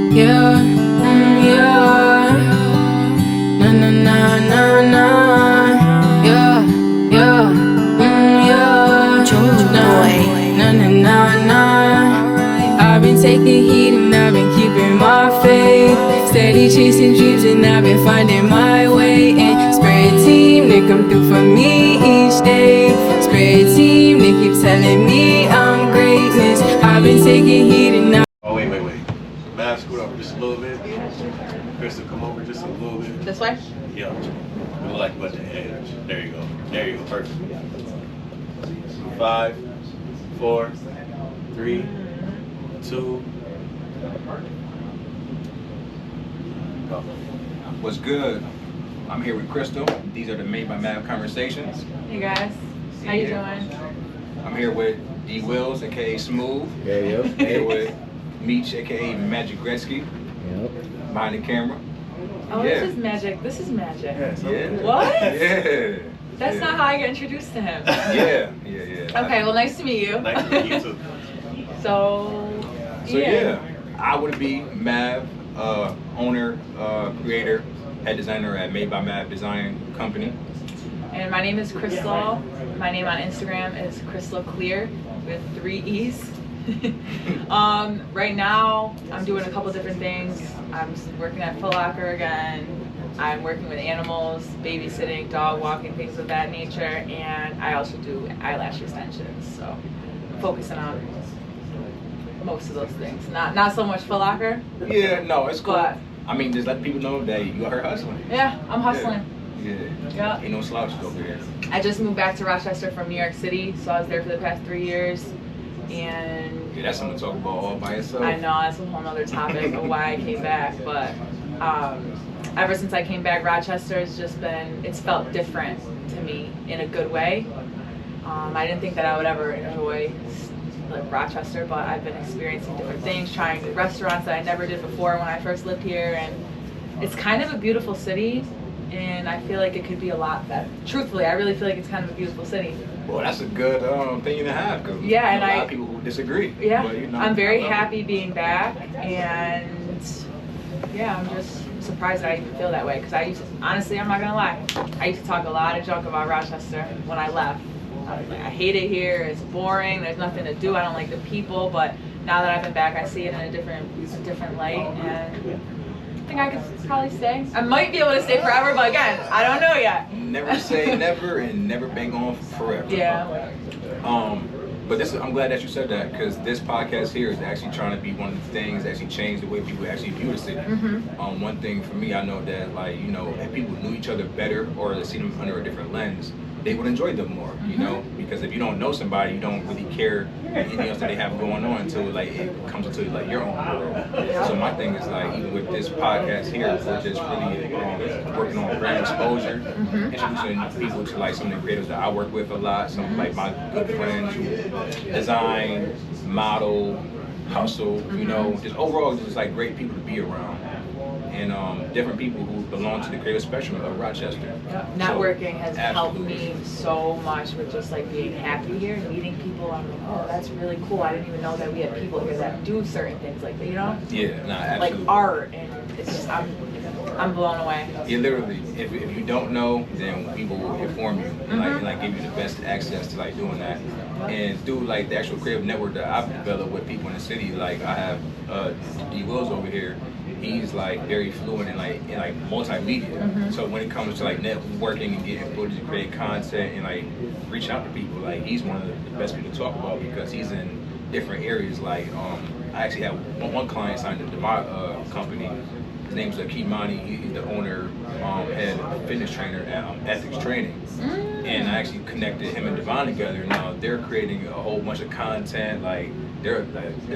Yeah, yeah. Na na na na na. Yeah, yeah, yeah. Na na na na. I've been taking heat and I've been keeping my faith. Steady chasing dreams and I've been finding my way. And spread team, they come through for me each day. Spread team, they keep telling me I'm greatness. I've been taking heat and Oh, wait. Matt, scoot over just a little bit. Crystal, come over just a little bit. This way? Yeah. You look like a bunch of edge. There you go. Perfect. 5, 4, 3, 2. Go. What's good? I'm here with Crystal. These are the Made by Mav conversations. Hey guys, how you doing? I'm here with D Wills, aka Smooth. Yeah. I'm here with Meech, aka Magic Gretzky. Yep. Behind the camera. Oh, Yeah. this is magic. This is magic. Yeah. What? Yeah. That's Yeah. not how I get introduced to him. Yeah. Okay, well, nice to meet you. Nice to meet you too. So Yeah, I would be Mav, owner, creator, head designer at Made by Mav Design Company. And my name is Crystal. My name on Instagram is Crystal Clear with 3 E's. Right now, I'm doing a couple different things. I'm working at Foot Locker again. I'm working with animals, babysitting, dog walking, things of that nature, and I also do eyelash extensions. So I'm focusing on most of those things. Not so much Foot Locker. Yeah, no, it's cool. But I mean, just let people know that you are hustling. yeah, I'm hustling. Yeah. Ain't no slouches over here. I just moved back to Rochester from New York City, so I was there for the past 3 years. And Yeah, that's something to talk about all by itself. I know that's a whole nother topic of why I came back, but ever since I came back, Rochester has just it's felt different to me in a good way. I didn't think that I would ever enjoy Rochester, but I've been experiencing different things, trying restaurants that I never did before when I first lived here, and it's kind of a beautiful city, and I feel like it could be a lot better. Truthfully, I really feel like it's kind of a beautiful city. Well, that's a good thing to have, because Yeah, and a lot of people who disagree. Yeah, But, you know, I'm very I love happy being back, and yeah, I'm just surprised that I even feel that way, because honestly, I'm not gonna lie, I used to talk a lot of junk about Rochester when I left. I was like, I hate it here, it's boring, there's nothing to do, I don't like the people, but now that I've been back, I see it in a different light, and I think I could probably stay. I might be able to stay forever, but again, I don't know yet. Never say never and never bang on forever. Yeah. But I'm glad that you said that, because this podcast here is actually trying to be one of the things that actually change the way people actually view the city. Mm-hmm. One thing for me, I know that if people knew each other better or they see them under a different lens, they would enjoy them more, you know? Because if you don't know somebody, you don't really care anything else that they have going on until it comes into your own world. So my thing is even with this podcast here, we're just really working on brand exposure, introducing people to some of the creators that I work with a lot, some of my good friends who design, model, hustle, you know, just overall just great people to be around. And different people who belong to the creative spectrum of Rochester. Networking has helped absolutely. me so much with just being happy here and meeting people. I'm like, oh, that's really cool. I didn't even know that we had people here that do certain things like that, you know? Yeah, absolutely. Like art, and it's just, I'm blown away. Yeah, literally. If you don't know, then people will inform you and give you the best access to doing that. And through the actual creative network that I've developed with people in the city, I have D Wills over here. He's very fluent in multimedia. So when it comes to networking and getting footage and create content and reaching out to people, he's one of the best people to talk about, because he's in different areas. I actually have one client signed into my company. His name's Kimani. He's the owner, head fitness trainer at Ethics Training. And I actually connected him and Devon together. Now they're creating a whole bunch of content. They're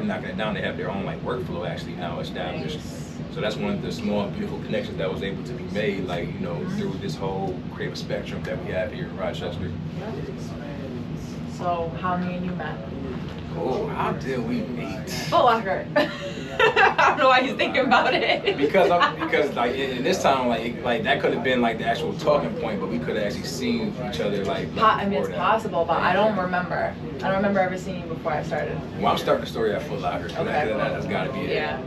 knocking it down. They have their own workflow actually now established. So that's one of the small, beautiful connections that was able to be made, through this whole creative spectrum that we have here in Rochester. So how me and you met? Oh, how did we meet? Foot Locker. don't know why he's thinking about it. because like in this time like that could have been like the actual talking point, but we could have actually seen each other like. I mean, it's possible, but I don't remember. I don't remember ever seeing you before I started. Well, I'm starting the story at Foot Locker, so Okay. that's got to be it. Yeah.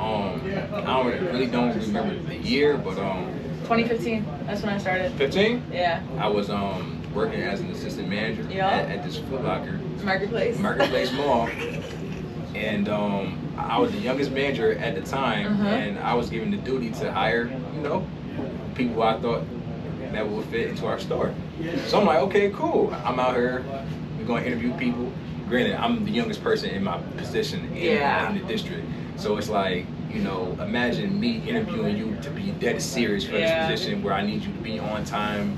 I really don't remember the year, but 2015. That's when I started. 15. Yeah. I was working as an assistant manager at this Foot Locker. Marketplace Mall. And I was the youngest manager at the time, and I was given the duty to hire, people I thought that would fit into our store. So I'm like, okay, cool. I'm out here. We're going to interview people. Granted, I'm the youngest person in my position in the district. So it's like, imagine me interviewing you to be dead serious for this position where I need you to be on time,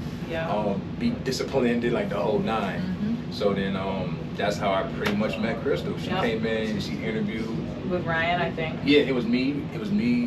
be disciplined, like the whole nine. So then that's how I pretty much met Crystal. She came in, she interviewed. With Ryan, I think. Yeah, it was me.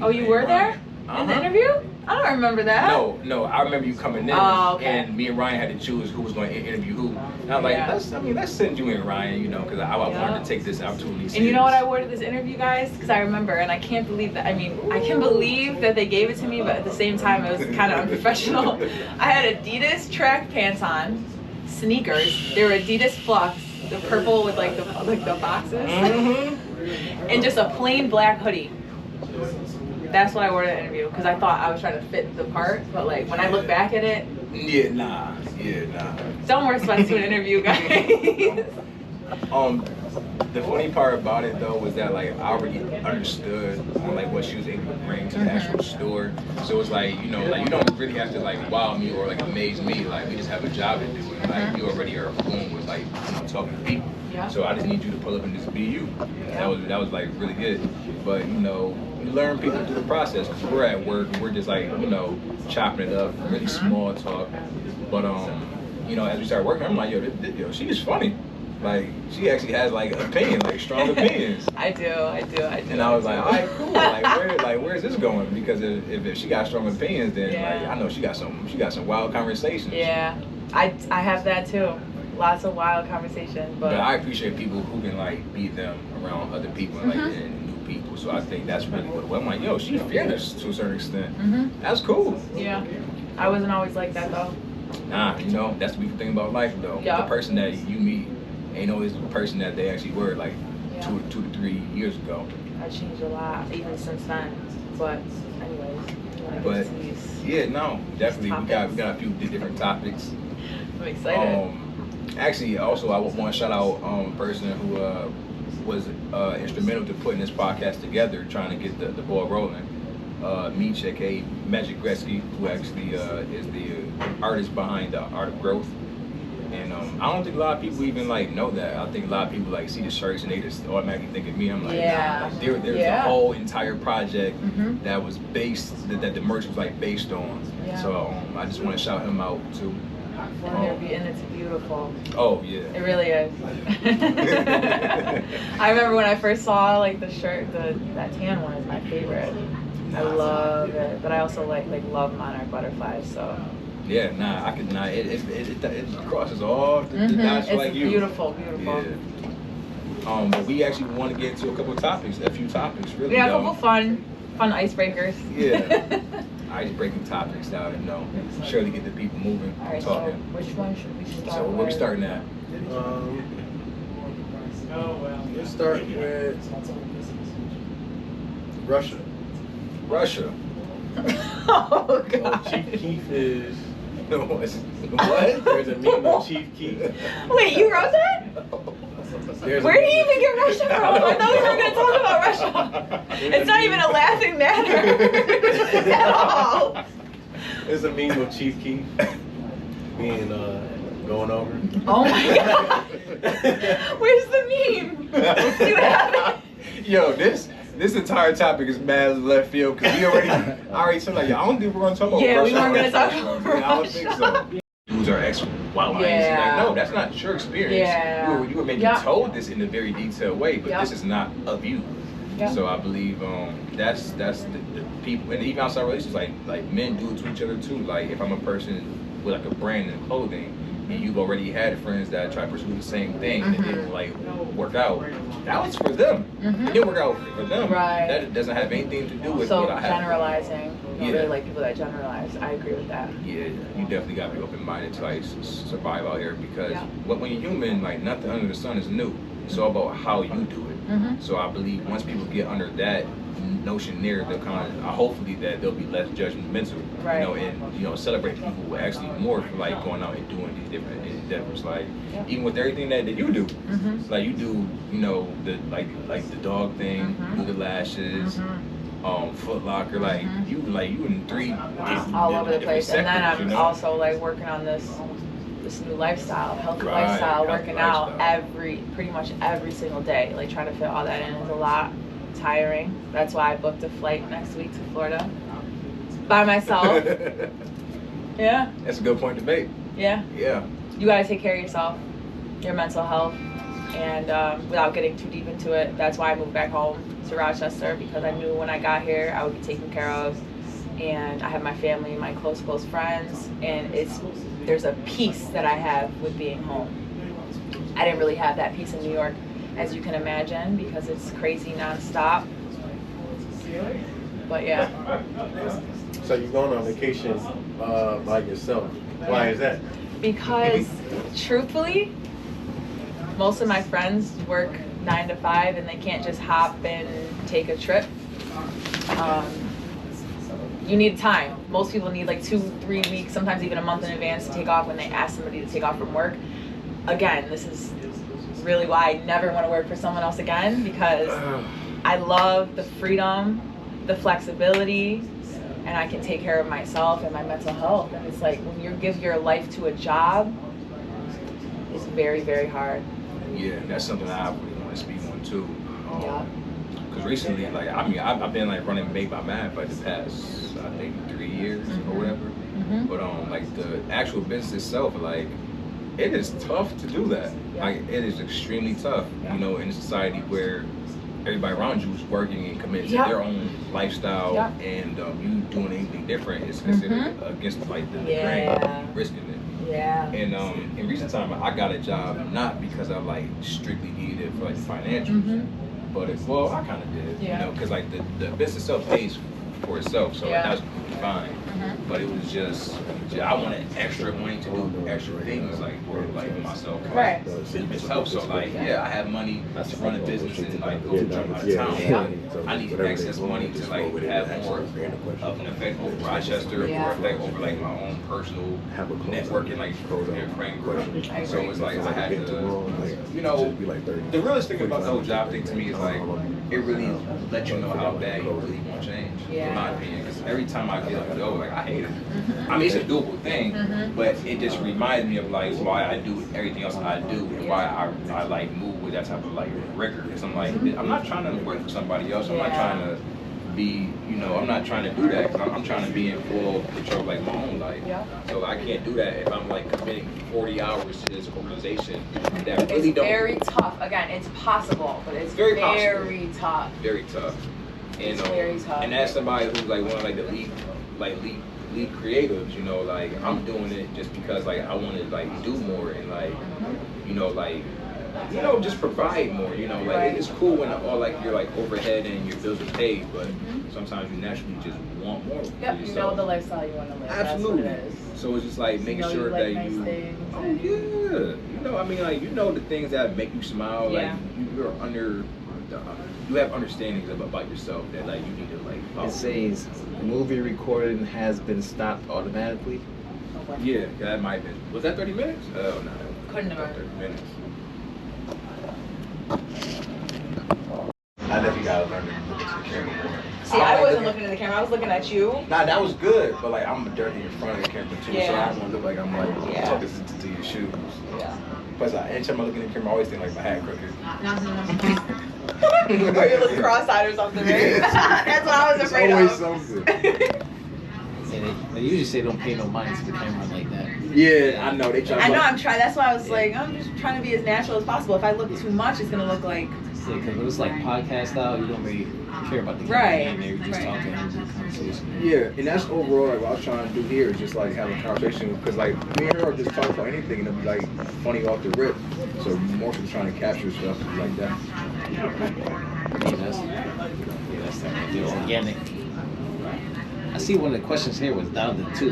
Oh, you were there? In the interview? I don't remember that. No, I remember you coming in, and me and Ryan had to choose who was going to interview who. And I was like, let's send you in, Ryan, because I wanted to take this opportunity serious. And you know what I wore to this interview, guys? Because I remember, and I can't believe that. I mean, I can believe that they gave it to me, but at the same time, it was kind of unprofessional. I had Adidas track pants on, sneakers. They were Adidas Flux, the purple with like the boxes, and just a plain black hoodie. That's what I wore to the interview because I thought I was trying to fit the part, but like when I look back at it, nah. Don't wear sweats to an interview, guys. The funny part about it though was that like I already understood like what she was able to bring to the actual store. So it's like you don't really have to like wow me or like amaze me. Like we just have a job to do, and like you already are fluent with like talking to people. Yeah. So I just need you to pull up and just be you. That was like really good. But you learn people through the process because we're at work, we're just like chopping it up, really small talk. But as we start working, I'm like yo, she's funny. Like she actually has like opinion, like strong opinions. I do. And I was like, all right, cool. Where's this going? Because if she got strong opinions, then I know she got some wild conversations. Yeah, I have that too. Lots of wild conversations. But I appreciate people who can like be them around other people and and new people. So I think that's really what I'm like. Yo, she's fearless to a certain extent. That's cool. Yeah, I wasn't always like that though. Nah, that's the beautiful thing about life though. Yeah. The person that you meet ain't always the person that they actually were like 2 to 3 years ago. I changed a lot even since then. But anyways, definitely we got a few different topics. I'm excited. Actually, also I want to shout out a person who was instrumental to putting this podcast together, trying to get the ball rolling. Meech, aka Magic Gretzky, who actually is the artist behind the Art of Growth. And I don't think a lot of people even like know that. I think a lot of people like see the shirts and they just automatically think of me. I'm like, nah, there's a whole entire project that was based, that the merch was like based on. Yeah. So I just want to shout him out too. And it's beautiful. Oh yeah. It really is. I remember when I first saw like the shirt, that tan one is my favorite. I love it, but I also like love monarch butterflies. So. Yeah, I could not. It crosses all the dots like you. Beautiful. Yeah. But we actually want to get into a few topics, really. Yeah, a couple fun icebreakers. Yeah. Ice-breaking topics that surely get the people moving, Alright, talking. So which one should we start? So where we starting at? Let's start with Russia. Oh God. Chief Keef is. What? There's a meme of Chief Keef. Wait, you wrote that? Where did you even get Russia from? I thought we were going to talk about Russia. It's not even a laughing matter at all. There's a meme of Chief Keef being going over. Oh my God. Where's the meme? See what happened? Yo, this entire topic is mad left field because we already said like, I don't think we're going to talk about Russia. Yeah, we weren't going to talk about Russia. I don't think so. Dudes are ex-wildlife. Yeah. Like, no, that's not your experience. Yeah. You were maybe told this in a very detailed way, but this is not of you. Yeah. So I believe that's the people, and even outside relationships, like men do it to each other too. Like if I'm a person with like a brand in clothing, and you've already had friends that try to pursue the same thing and it didn't like work out. That was for them. It didn't work out for them. Right. That doesn't have anything to do with So what I have. generalizing, you don't really like people that generalize. I agree with that. Yeah, you definitely gotta be open-minded to like survive out here because when you're human, like nothing under the sun is new. It's all about how you do it. So I believe once people get under that notion there, they'll kind of hopefully that they'll be less judgmental, right. you know, and you know celebrate people who actually more for like going out and doing these different endeavors, like even with everything that you do, like you do, you know, the like the dog thing, you do the lashes. Foot Locker, like you in 3 all over the place, and then I'm you know? also like working on this new lifestyle, healthy lifestyle, working out pretty much every single day, like trying to fit all that in is a lot. Tiring. That's why I booked a flight next week to Florida by myself. Yeah. That's a good point to make. Yeah. Yeah. You got to take care of yourself, your mental health, and without getting too deep into it, that's why I moved back home to Rochester, because I knew when I got here I would be taken care of, and I have my family, my close friends, and there's a peace that I have with being home. I didn't really have that peace in New York, as you can imagine, because it's crazy nonstop. But yeah. So you're going on vacation by yourself. Why is that? Because truthfully, most of my friends work 9 to 5 and they can't just hop and take a trip. You need time. Most people need like 2-3 weeks, sometimes even a month in advance to take off when they ask somebody to take off from work. Again, this is really why I never want to work for someone else again, because I love the freedom, the flexibility, and I can take care of myself and my mental health. And it's like when you give your life to a job, it's very, very hard. Yeah, that's something that I really want to speak on too. Because recently, like I've been like running Made by Man for the past I think 3 years or whatever. But like the actual business itself, like it is tough to do that. Like it is extremely tough, you know, in a society where everybody around you is working and committed to their own lifestyle, and you doing anything different is considered against like the grain, risking it. Yeah. And in recent time, I got a job not because I like strictly needed it for like financials, but well, I kind of did, you know, because like the business itself pays for itself, so like, that's fine. But it was just I wanted extra money to do extra things like for like myself. Right. Business help. So like I have money to run a business and like go jump out of town. But I need excess money to like have more of an effect over Rochester, or effect over like my own personal networking, like friend group. So it's like I had to, you know, the realest thing about the whole job thing to me is like it really lets you know how bad you really want change, in my opinion. Because every time I get like, oh, like I hate it. I mean, it's a doable thing, but it just reminds me of like why I do everything else I do and why I like move with that type of like rigor. Because I'm like, I'm not trying to work for somebody else. I'm not trying to be, you know, I'm not trying to do that. Cause I'm trying to be in full control of like my own life. So I can't do that if I'm like committing 40 hours to this organization. That really it's very tough. Again, it's possible, but it's very tough. Very tough. And very tough. And as somebody who's like one of like the lead creatives, you know, like I'm doing it just because like I want to like do more and like you know, like you know, just provide more, you know, like it's cool when all like you're like overhead and your bills are paid, but sometimes you naturally just want more for yourself. You know the lifestyle you want to live. Absolutely. That's what it is. So it's just like making sure like that nice you things you know, I mean, like you know the things that make you smile, like you're you have understandings about yourself that like you need to like follow. It says movie recording has been stopped automatically. Yeah, that might have been. Was that 30 minutes? Oh no. Couldn't have been. 30 minutes. I definitely gotta learn to look at the camera more. See, I wasn't looking at the camera. I was looking at you. Nah, that was good, but like I'm dirty in front of the camera too, so I don't want to look like I'm like talking to your shoes. Plus, anytime I look in the camera, I always think like my hat crooked. Or you look cross-eyed or something, right? That's what I was afraid always of. something. They usually say don't pay no mind to the camera like that. Yeah, I know. They try. I know, I'm trying. That's why I was like, I'm just trying to be as natural as possible. If I look too much, it's gonna look like. Yeah, because when it's like podcast style, you don't really care about the camera. Right. And they're just talking. conversation. Yeah, and that's overall like what I was trying to do here is just like have a conversation because like me and her are just talk about anything and it'll be like funny off the rip. So more so trying to capture stuff like that. Yeah, that's that. They're organic. I see one of the questions here was down to 2,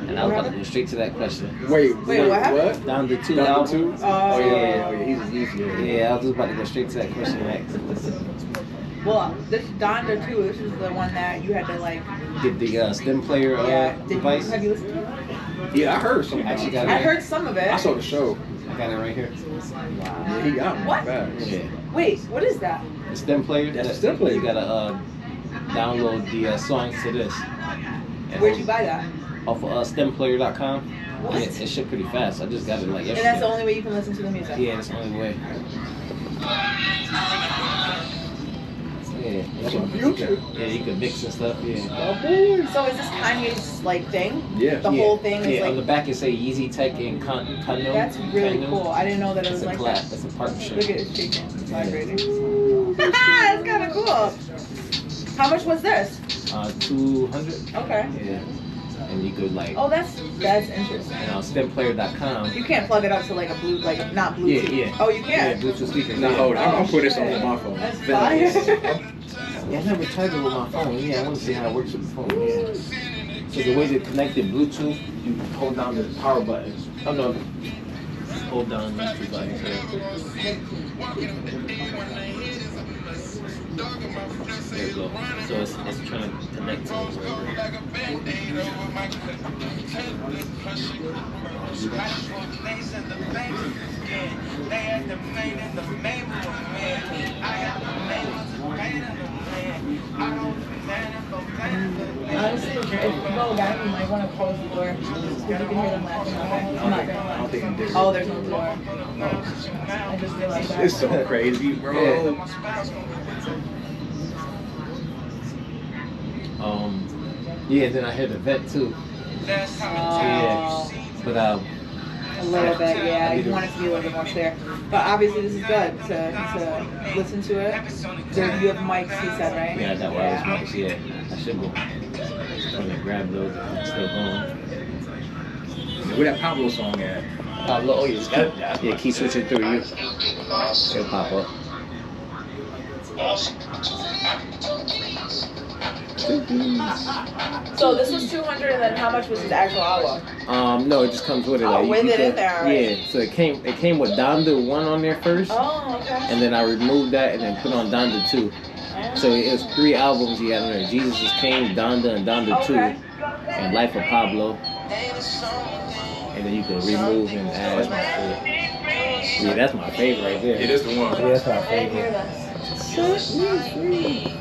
and I was about to go straight to that question. Wait, what happened? Down to 2 Down album. to 2? Oh yeah, he's easy. Yeah, I was just about to go straight to that question next. Well, this Donda too. This is the one that you had to like. Get the stem player device. Have you listened to it? Yeah, I heard some. Actually got it I right. heard some of it. I saw the show. I got it right here. Yeah, he got me. What? Bad. Yeah. Wait, what is that? The stem player. That's the stem player. You gotta download the songs to this. And Where'd you buy that? Off of stemplayer.com. What? Yeah, it shipped pretty fast. I just got it like yesterday. And that's the only way you can listen to the music. Yeah, that's the only way. Yeah, you can mix and stuff. Yeah. So is this Kanye's like thing? Yeah. The whole thing is on the like. back it say Yeezy Tech and Kano. That's really Kano. cool. I didn't know that it It's was a like collab. that. It's a partnership. Look at it shaking, it's vibrating. That's kind of cool. How much was this? 200. Okay. Yeah. And you could like. Oh, that's interesting. And on stemplayer.com. You can't plug it up to like a not Bluetooth. Yeah. Oh, you Yeah, can. Bluetooth speakers. Now Yeah. hold on, I'm gonna put this shit. on my phone. That's fire. Yeah, I never tried it with my phone. Yeah, I want to see how it works with the phone. Yeah. So the way to connect it Bluetooth, you hold down the power button. Oh no, hold down these 2 buttons here. There you go. So it's trying to connect to it. Honestly, if you go back, you might want to close the door because you can hear them laughing. I'm not gonna I don't think I'm there. Oh, there's no door. I just realized that. It's so crazy, bro. Yeah, then I heard the vet too. Yeah, but A little bit, yeah. You want it to be a little bit more clear. But obviously this is good to listen to it. You have mics, he said, right? yeah, that was mics. Yeah, I should go. I'm gonna grab those if I'm still going. Where that Pablo song at? Pablo, oh, you got it. Yeah, keep switching through you. It'll pop up. So this was 200, and then how much was his actual album? No, it just comes with it. Oh, like, with you it could- in there, right? Yeah, so it came with Donda 1 on there first, Oh, okay. and then I removed that and then put on Donda 2. So it was 3 albums he had on there: Jesus is King, Donda, and Donda 2, Okay. and Life of Pablo. And then you can remove and add. Yeah, that's my favorite right there. Yeah, that's the one. Yeah, that's my I didn't hear favorite. that. Set me free.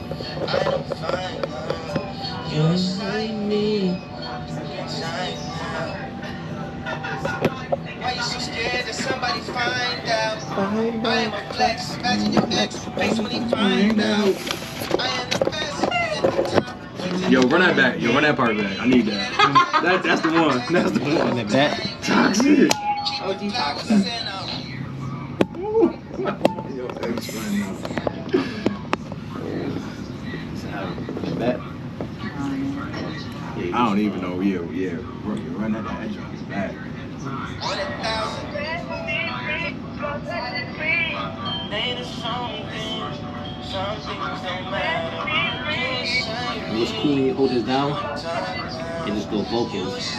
Why you so scared that somebody find out? I am a flex. Imagine your ex face when he find out. I am the best. Yo, run that back. Yo, run that part back. I need that. That's the one. That's the And one. the back. Toxic. Oh, detox. Yo, thanks for running out. The back. I don't even know. Yeah. Run that edge on his back. 1,000. Ain't a something don't matter. It was cool when you hold this down and just go vocals.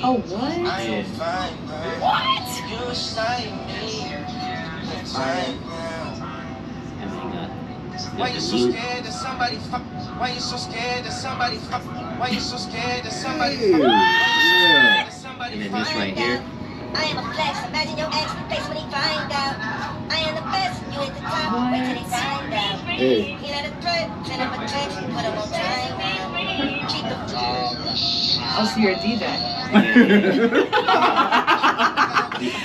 Oh, what? Yeah. What? You excite me. And then Why got you the so loop. scared that somebody fuck? Why you so scared that somebody fuck? Why you so scared that somebody Hey, fuck? yeah. And then this right here. I am a flex. Imagine your ex face when he find out. I am the best. You at the top. Wait till he find out. Hey. He not a threat. Send him a text. Put him on time now. Keep the Oh, so you're a DJ.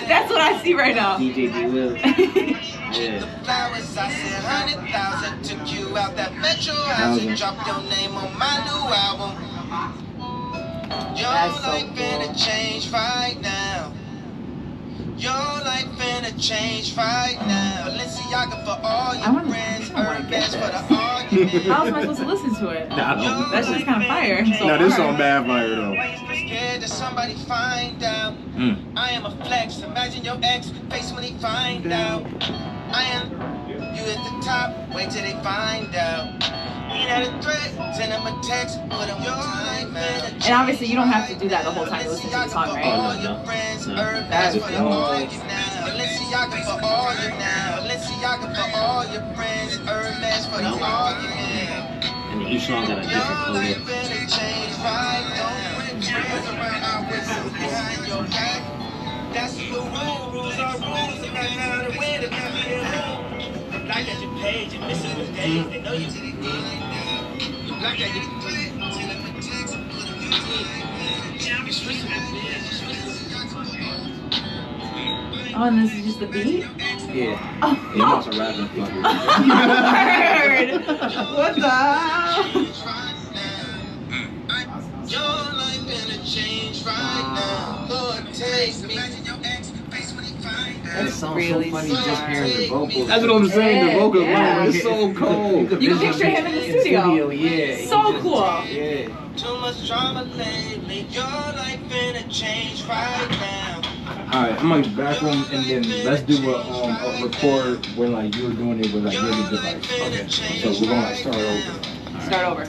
That's what I see right now. DJ D Will. Yeah. Flowers, I said 100,000. Took you out that metro house and dropped your name on my new album. Your That's so life cool. finna change right now. Your life finna change right now. Balenciaga for all I your wanna- friends, I wanna Urban get for this. the all How am I supposed to listen to it? Nah, I don't. That's just kind of fire. So Now this far. song bad fire though. Why you scared that somebody find out? I am a flex. Imagine your ex face when he find out. I am you at the top. Wait till they find out. Ain't had a threat. Send him a text. Put him your time out. And obviously, you don't have to do that the whole time you listen to the song, right? All your friends, that's for all you now. Balenciaga for all you now. Balenciaga for all your friends, Hermes for the argument. And each song got a different Your color. life better change right. Don't bring friends around our whistles behind your back. That's the rule. Rules are rules. And right now the way to come here. Like at your page and missing the days. They know you did it good. Like at your Oh, and this is just the beat? Yeah. Oh, You must have rapping fucking. Word. What the hell? Your life gonna change right now. Lord, take me. That sounds really so funny just hearing the vocals. That's what I'm saying. The vocal Yeah. line is so cold. You can picture him in the studio. Yeah. So cool. Yeah. Too much drama lately. Your life gonna change right now. Alright, I'm like back room and then let's do a record when like you were doing it with like your device. Okay. So we're gonna like start over. Start over.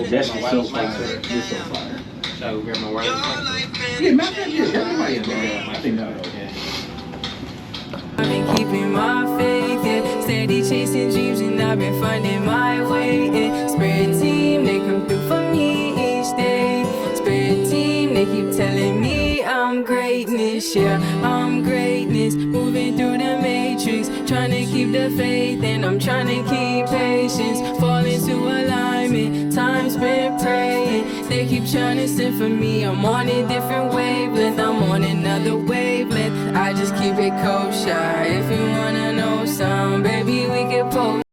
That's so fire. This so fire. Shall we grab my wireless? Yeah, man, yeah, everybody in there. I think that okay. I've been keeping my faith, yeah. Steady chasing dreams and I've been finding my way, yeah. Spirit team, they come through for me each day. Spirit team, they keep telling me I'm greatness, yeah. I'm greatness, moving through the matrix. Trying to keep the faith and I'm trying to keep patience. Fall into alignment, time spent praying. They keep trying to send for me, I'm on a different wavelength. I'm on another wavelength. I just keep it kosher. If you wanna know some, baby, we can post.